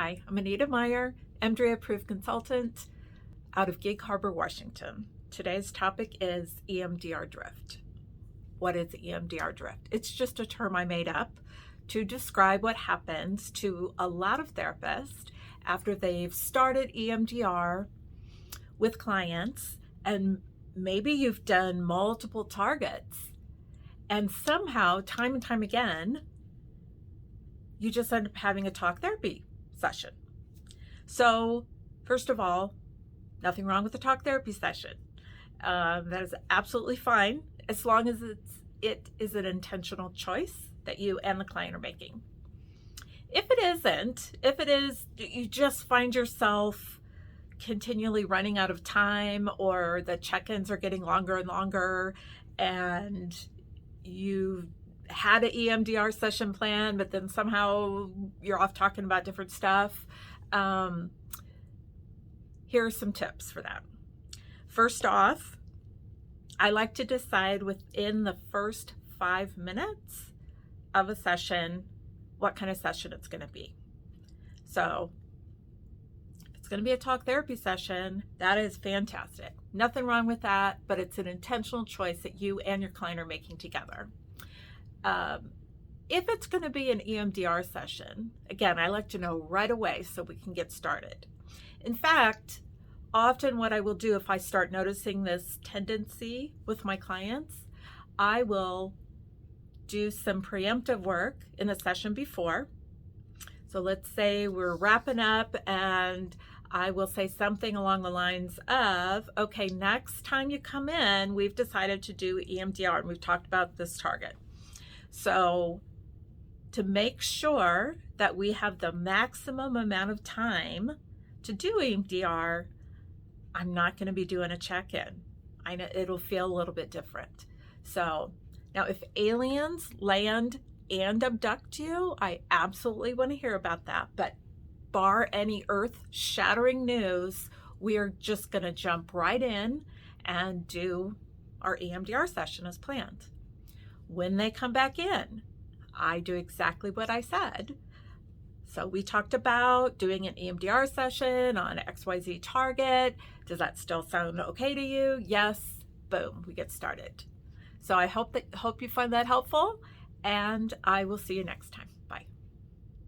Hi, I'm Anita Meyer, EMDR approved consultant out of Gig Harbor, Washington. Today's topic is EMDR drift. What is EMDR drift? It's just a term I made up to describe what happens to a lot of therapists after they've started EMDR with clients, and maybe you've done multiple targets, and somehow, time and time again, you just end up having a talk therapy session. So, first of all, nothing wrong with a talk therapy session. That is absolutely fine as long as it is an intentional choice that you and the client are making. If it isn't, if it is, you just find yourself continually running out of time, or the check-ins are getting longer and longer, and you had an EMDR session plan, but then somehow you're off talking about different stuff. Here are some tips for that. First off, I like to decide within the first 5 minutes of a session what kind of session it's going to be. So if it's going to be a talk therapy session, that is fantastic. Nothing wrong with that, but it's an intentional choice that you and your client are making together. If it's going to be an EMDR session, again, I like to know right away so we can get started. In fact, often what I will do if I start noticing this tendency with my clients, I will do some preemptive work in the session before. So let's say we're wrapping up, and I will say something along the lines of, okay, next time you come in, we've decided to do EMDR, and we've talked about this target. So to make sure that we have the maximum amount of time to do EMDR, I'm not going to be doing a check-in. I know it'll feel a little bit different. So now if aliens land and abduct you, I absolutely want to hear about that. But bar any earth-shattering news, we are just going to jump right in and do our EMDR session as planned. When they come back in, I do exactly what I said. So we talked about doing an EMDR session on XYZ target. Does that still sound okay to you? Yes. Boom, we get started. So I hope you find that helpful, and I will see you next time.